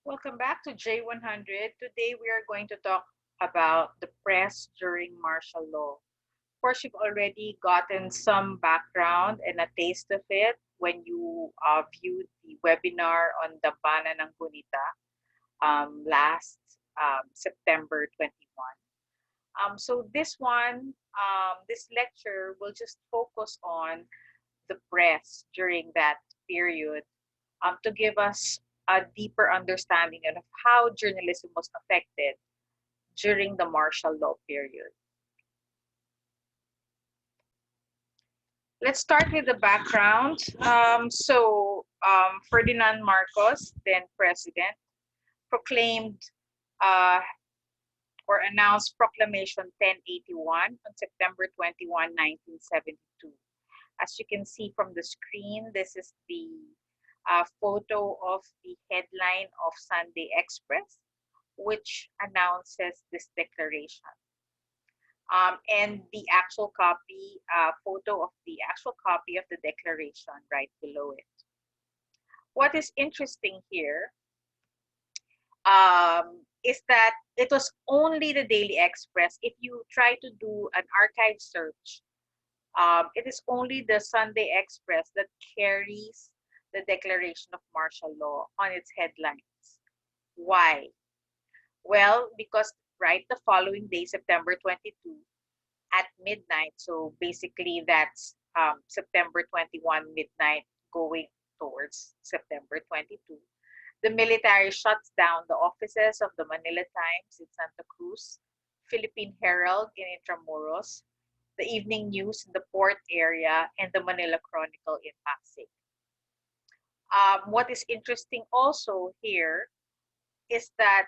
Welcome back to J100. Today we are going to talk about the press during martial law. Of course, you've already gotten some background and a taste of it when you viewed the webinar on Dambana ng Gunita last September 21. So this lecture will just focus on the press during that period to give us a deeper understanding of how journalism was affected during the martial law period. Let's start with the background. Ferdinand Marcos, then president, proclaimed uh, or announced Proclamation 1081 on September 21, 1972. As you can see from the screen, this is the photo of the headline of Sunday Express, which announces this declaration. And the actual copy, photo of the actual copy of the declaration right below it. What is interesting here is that it was only the Daily Express. If you try to do an archive search, it is only the Sunday Express that carries the declaration of martial law on its headlines. Why? Well, because right the following day, September 22, at midnight, so basically that's September 21 midnight going towards September 22, the military shuts down the offices of the Manila Times in Santa Cruz, Philippine Herald in Intramuros, the Evening News in the port area, and the Manila Chronicle in Pasig. What is interesting also here is that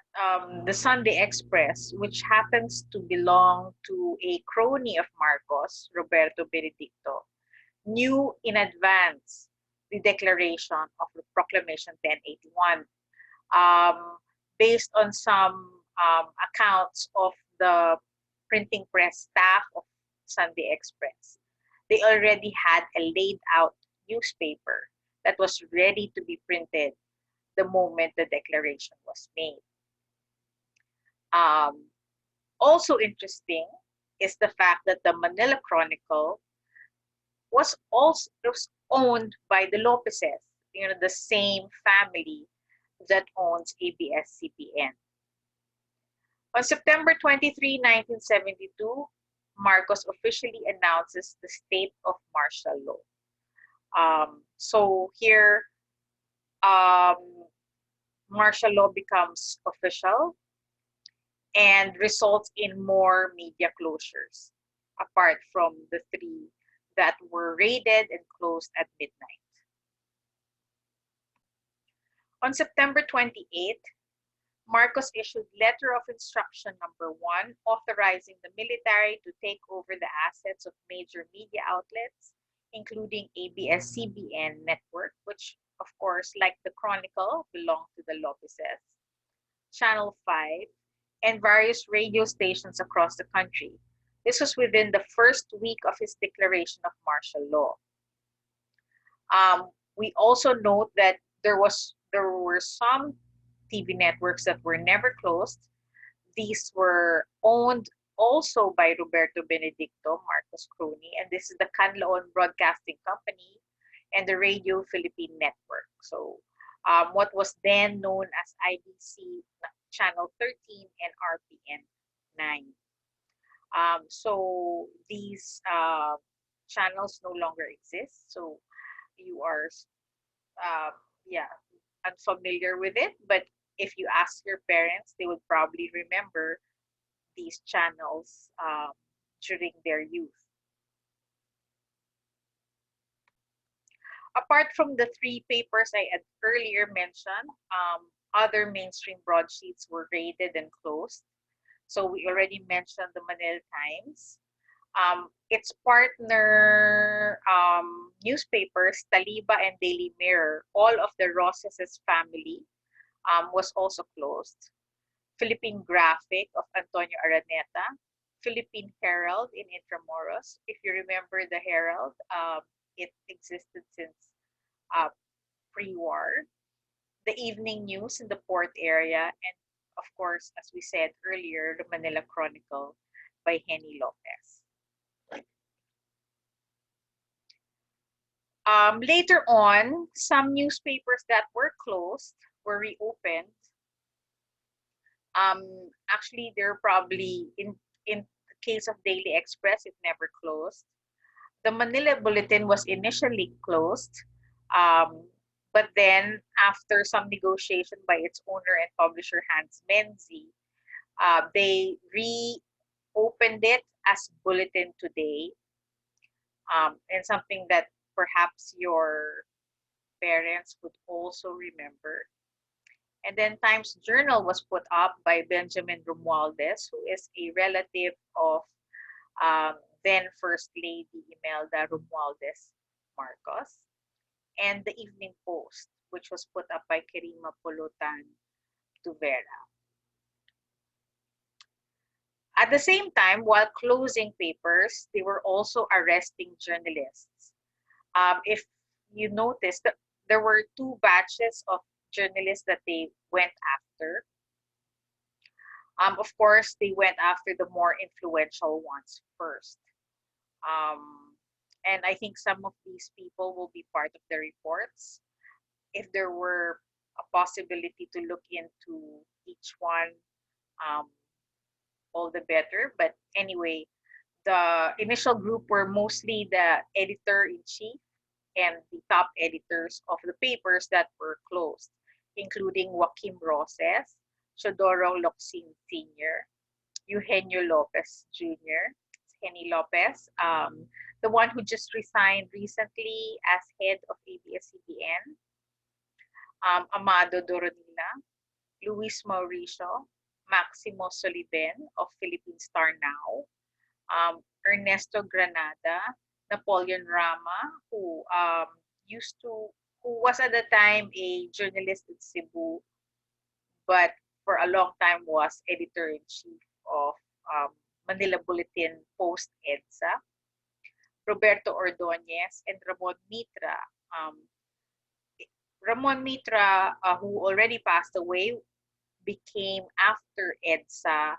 the Sunday Express, which happens to belong to a crony of Marcos, Roberto Benedicto, knew in advance the declaration of the Proclamation 1081, um, based on some accounts of the printing press staff of Sunday Express. They already had a laid out newspaper that was ready to be printed the moment the declaration was made. Um, Also interesting is the fact that the Manila Chronicle was owned by the Lopezes, the same family that owns ABS-CBN. On September 23, 1972, Marcos officially announces the state of martial law. So here, um, martial law becomes official and results in more media closures, apart from the three that were raided and closed at midnight. On September 28th, Marcos issued Letter of Instruction number 1, authorizing the military to take over the assets of major media outlets, including ABS-CBN network, which, of course, like the Chronicle, belonged to the Lopezes, Channel 5, and various radio stations across the country. This was within the first week of his declaration of martial law. We also note that there were some TV networks that were never closed. These were owned also by Roberto Benedicto, Marcos crony, and this is the Canlaon Broadcasting Company and the Radio Philippine Network. So what was then known as IBC Channel 13 and RPN 9. So these channels no longer exist. So you are, uh, yeah, unfamiliar with it. But if you ask your parents, they would probably remember these channels during their youth. Apart from the three papers I had earlier mentioned, other mainstream broadsheets were raided and closed. So we already mentioned the Manila Times. Its partner newspapers, Taliba and Daily Mirror, all of the Rosas' family, was also closed. Philippine Graphic of Antonio Araneta, Philippine Herald in Intramuros. If you remember the Herald, it existed since uh, pre-war. the evening news in the port area, and of course, as we said earlier, the Manila Chronicle by Henny Lopez. Later on, some newspapers that were closed were reopened. Actually, they're probably in the case of Daily Express, it never closed. The Manila Bulletin was initially closed, um, but then after some negotiation by its owner and publisher Hans Menzi, they reopened it as Bulletin Today, and something that perhaps your parents would also remember. And then Times Journal was put up by Benjamin Romualdez, who is a relative of then First Lady Imelda Romualdez Marcos, and the Evening Post, which was put up by Kirima Pulutan Tuvera. At the same time, while closing papers, they were also arresting journalists. If you notice, that there were two batches of journalists that they went after. Of course, they went after the more influential ones first. Um, and I think some of these people will be part of the reports. If there were a possibility to look into each one, um, all the better. But anyway, the initial group were mostly the editor-in-chief and the top editors of the papers that were closed, including Joaquim Roses, Chodoro Locsin Sr., Eugenio Lopez Jr., Henny Lopez, the one who just resigned recently as head of ABS-CBN, Amado Doronila, Luis Mauricio, Maximo Soliben of Philippine Star Now, Ernesto Granada, Napoleon Rama, used to who was at the time a journalist in Cebu, but for a long time was editor-in-chief of um, Manila Bulletin Post EDSA, Roberto Ordonez, and Ramon Mitra. Um, Ramon Mitra, who already passed away, became after EDSA,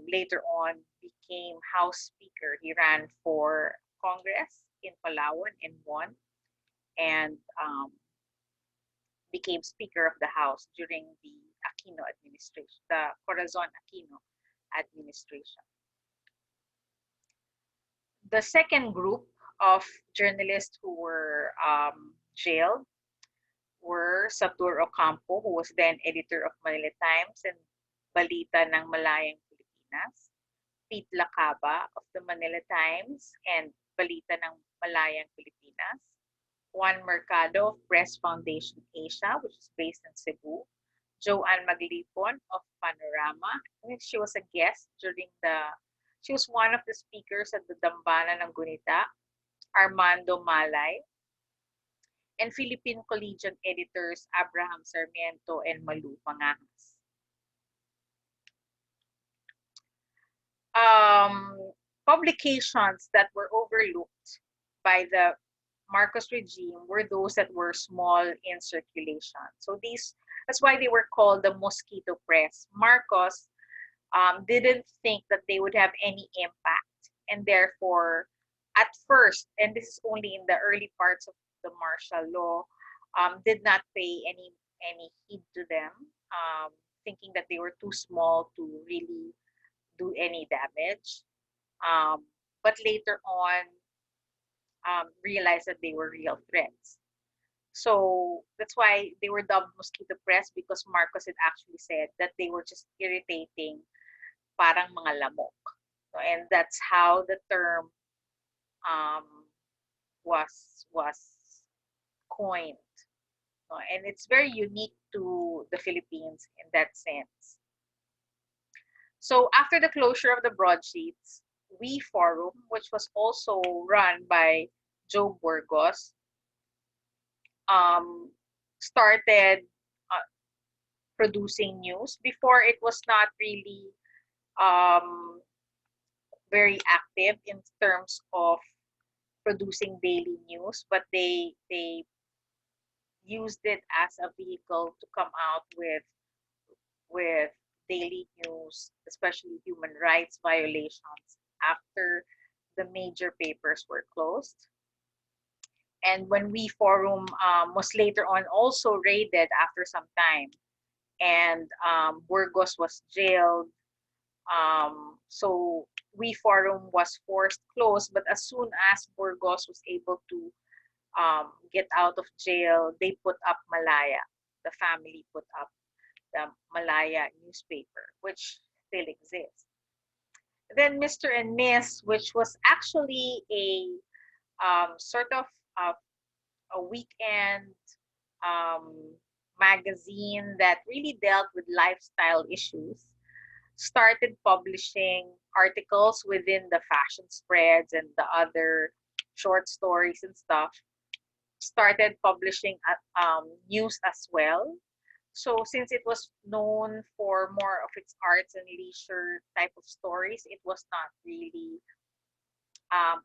later on became House Speaker. He ran for Congress in Palawan and won, and became Speaker of the House during the Aquino administration, the Corazon Aquino administration. The second group of journalists who were jailed were Satur Ocampo, who was then editor of Manila Times and Balita ng Malayang Pilipinas, Pete Lacaba of the Manila Times and Balita ng Malayang Pilipinas, Juan Mercado of Press Foundation Asia, which is based in Cebu, Joanne Maglipon of Panorama. She was a guest she was one of the speakers at the Dambana ng Gunita, Armando Malay, and Philippine Collegian editors Abraham Sarmiento and Malu Pangangas. Publications that were overlooked by the Marcos regime were those that were small in circulation. So that's why they were called the mosquito press. Marcos didn't think that they would have any impact, and therefore, at first, and this is only in the early parts of the martial law, did not pay any heed to them, thinking that they were too small to really do any damage. But later on, realized that they were real threats. So that's why they were dubbed mosquito press, because Marcos had actually said that they were just irritating, parang mga lamok. So, and that's how the term was coined. So, and it's very unique to the Philippines in that sense. So after the closure of the broadsheets, We Forum, which was also run by Joe Burgos, started producing news. Before, it was not really um, very active in terms of producing daily news, but they used it as a vehicle to come out with daily news, especially human rights violations after the major papers were closed. And when We Forum was later on also raided after some time, and Burgos was jailed. So We Forum was forced closed, but as soon as Burgos was able to get out of jail, they put up Malaya. The family put up the Malaya newspaper, which still exists. Then Mr. and Miss, which was actually a sort of uh, a weekend um, magazine that really dealt with lifestyle issues, started publishing articles within the fashion spreads and the other short stories and stuff, started publishing news as well. So since it was known for more of its arts and leisure type of stories, it was not really,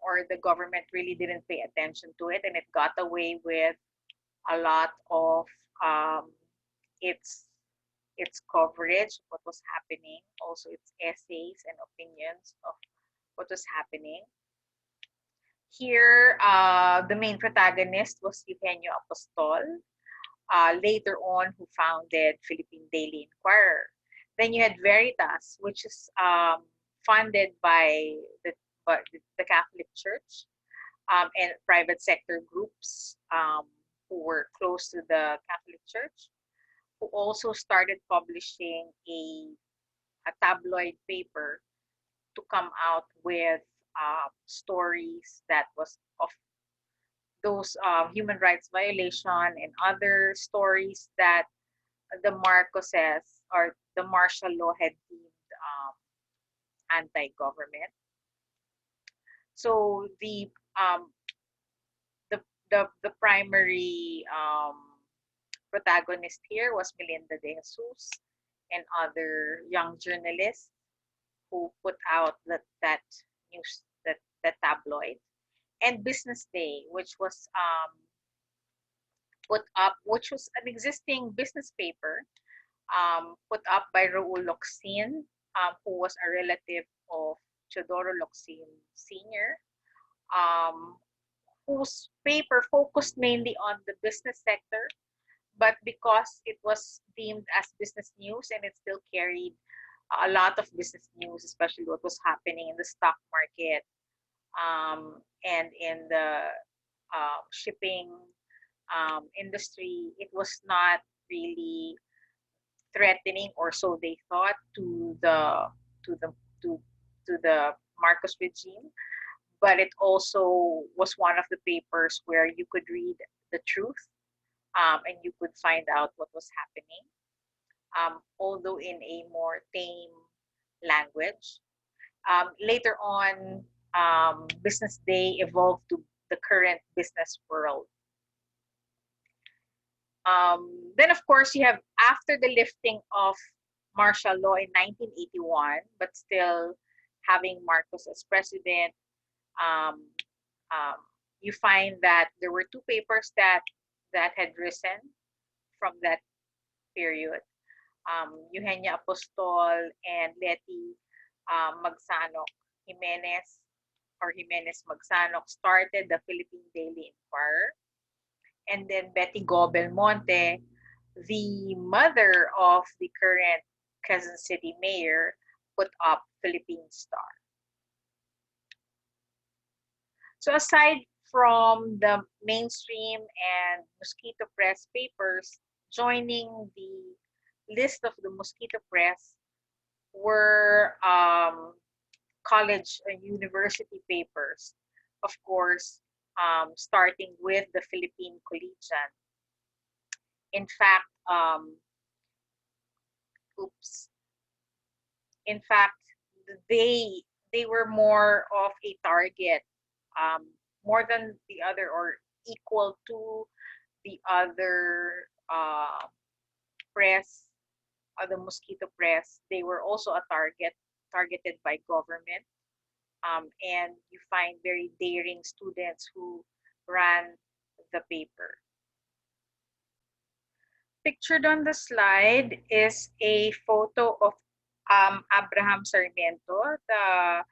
or the government really didn't pay attention to it, and it got away with a lot of um, its its coverage of what was happening, also its essays and opinions of what was happening. Here, the main protagonist was Eugenio Apostol, later on who founded Philippine Daily Inquirer. Then you had Veritas, which is funded by the, the Catholic Church and private sector groups who were close to the Catholic Church, who also started publishing a tabloid paper to come out with stories that was of those human rights violation and other stories that the Marcoses or the martial law had deemed anti-government. So um, the primary protagonist here was Melinda De Jesus and other young journalists who put out that news, that tabloid. And Business Day, which was put up, which was an existing business paper put up by Raul Locsin, who was a relative of Teodoro Locsin Sr., um, whose paper focused mainly on the business sector, but because it was deemed as business news and it still carried a lot of business news, especially what was happening in the stock market and in the shipping industry, it was not really threatening, or so they thought, to the to to the Marcos regime. But it also was one of the papers where you could read the truth and you could find out what was happening, although in a more tame language. Later on, Business Day evolved to the current business world. Then, of course, you have after the lifting of martial law in 1981, but still having Marcos as president, um, um, you find that there were two papers that had risen from that period. Eugenia Apostol and Letty Magsanok Jimenez or Jimenez Magsanok started the Philippine Daily Inquirer. And then Betty Go Belmonte, the mother of the current Quezon City mayor, put up Philippine Star. So aside from the mainstream and Mosquito Press papers, joining the list of the Mosquito Press were college and university papers, of course, starting with the Philippine Collegian. In fact, oops, in fact, they they were more of a target, um, more than the other or equal to the other press, the Mosquito Press. They were also a targeted by government, and you find very daring students who ran the paper. pictured on the slide is a photo of Abraham Sarmiento, the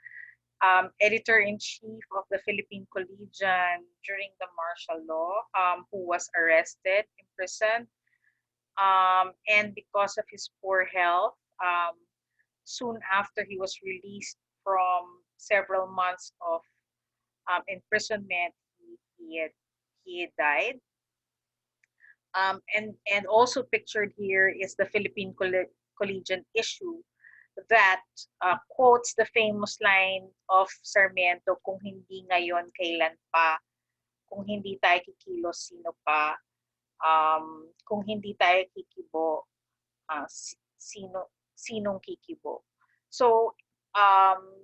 editor-in-chief of the Philippine Collegian during the martial law, who was arrested, imprisoned, and because of his poor health, soon after he was released from several months of imprisonment, he had died. And also pictured here is the Philippine Collegian issue that quotes the famous line of Sarmiento, kung hindi ngayon, kailan pa? Kung hindi tayo kikilos, sino pa? Kung hindi tayo kikibo, sinong kikibo? So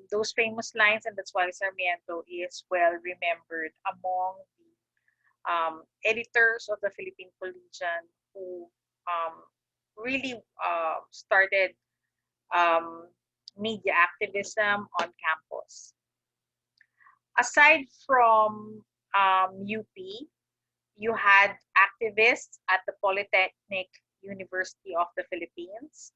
those famous lines, and that's why Sarmiento is well remembered among the editors of the Philippine Collegian who really started media activism on campus. Aside from UP, you had activists at the Polytechnic University of the Philippines.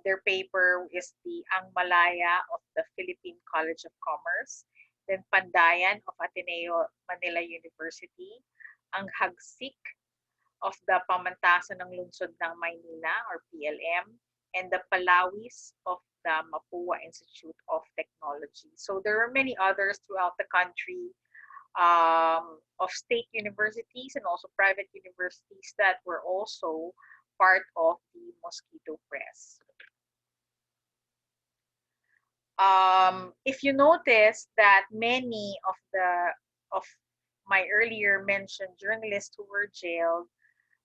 Their paper is the Ang Malaya of the Philippine College of Commerce. Then Pandayan of Ateneo Manila University. Ang Hagsik of the Pamantasan ng Lungsod ng Maynila or PLM. And the Palawis of the Mapua Institute of Technology. So there are many others throughout the country of state universities and also private universities that were also part of the Mosquito Press. If you notice that many of my earlier mentioned journalists who were jailed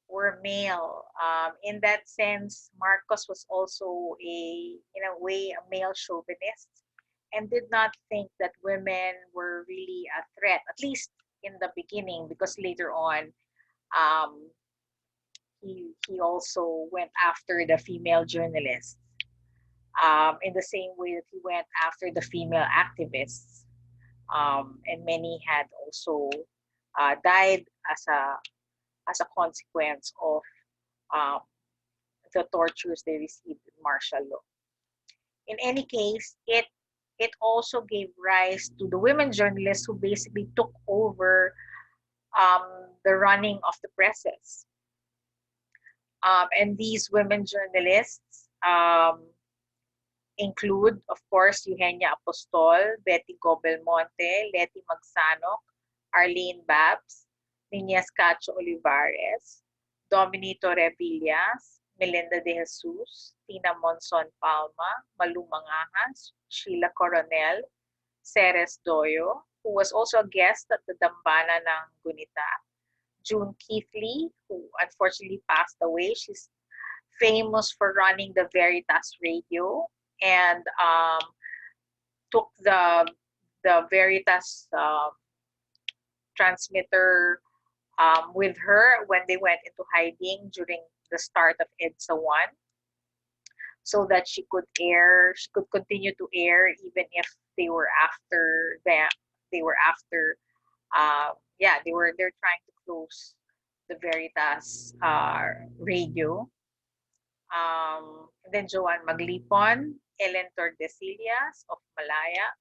were male. In that sense, Marcos was also in a way, a male chauvinist and did not think that women were really a threat, at least in the beginning, because later on, he also went after the female journalists in the same way that he went after the female activists. And many had also died as a consequence of the tortures they received in martial law. In any case, it also gave rise to the women journalists who basically took over the running of the presses. And these women journalists include, of course, Eugenia Apostol, Betty Gobelmonte, Letty Magsanok, Arlene Babs, Niñez Cacho Olivares, Dominito Revillas, Melinda de Jesus, Tina Monson Palma, Malu Mangajas, Sheila Coronel, Ceres Doyo, who was also a guest at the Dambana ng Gunita, June Keithley, who unfortunately passed away. She's famous for running the Veritas radio and took the Veritas transmitter with her when they went into hiding during the start of EDSA 1, so that she could continue to air even if they were after them. They're trying to close the Veritas radio. And then Joanne Maglipon, Ellen Tordesillas of Malaya,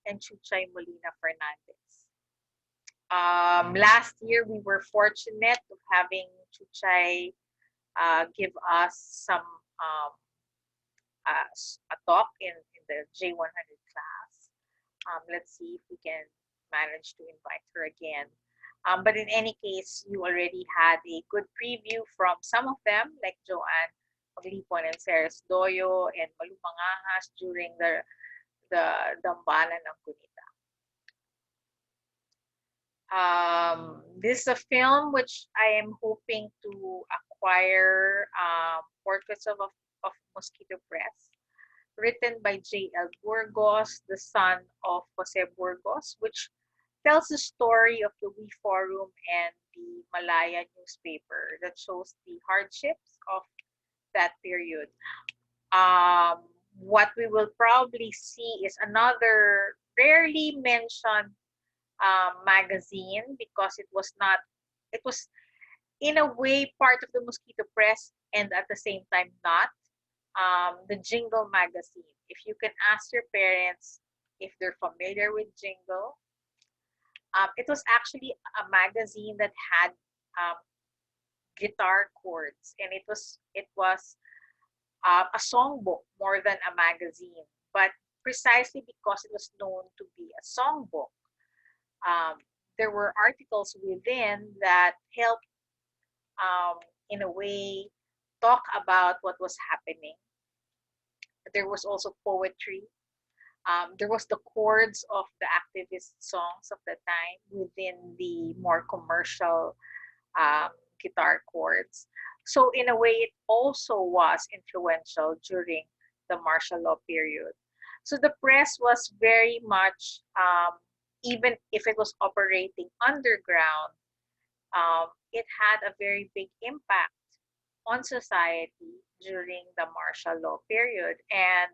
and Chuchay Molina Fernandez. Last year, we were fortunate of having Chuchay give us some a talk in the J100 class. Let's see if we can manage to invite her again. But in any case, you already had a good preview from some of them, like Joanne Maglipon and Ceres Doyo and Malu Mangajas during the Dambana ng Gunita. This is a film which I am hoping to acquire, Portraits of Mosquito Press, written by J.L. Burgos, the son of Jose Burgos, which tells the story of the We Forum and the Malaya newspaper that shows the hardships of that period. What we will probably see is another rarely mentioned magazine, because it was in a way part of the mosquito press and at the same time not. The Jingle magazine. If you can ask your parents if they're familiar with Jingle, it was actually a magazine that had um, guitar chords, and it was a songbook more than a magazine. But precisely because it was known to be a songbook, um, there were articles within that helped, um, in a way, talk about what was happening. There was also poetry. There was the chords of the activist songs of the time within the more commercial um, guitar chords. So in a way, it also was influential during the martial law period. So the press was very much, even if it was operating underground, it had a very big impact on society during the martial law period. And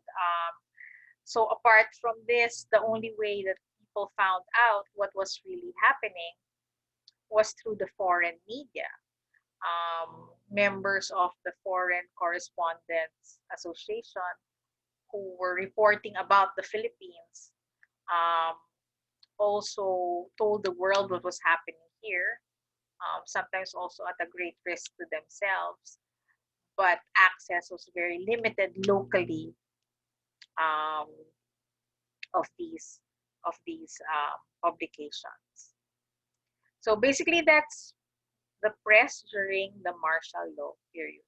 so apart from this, the only way that people found out what was really happening was through the foreign media. Members of the Foreign Correspondents Association who were reporting about the Philippines um, also told the world what was happening here, sometimes also at a great risk to themselves. But access was very limited locally, um, of these publications. So basically, that's the press during the martial law period.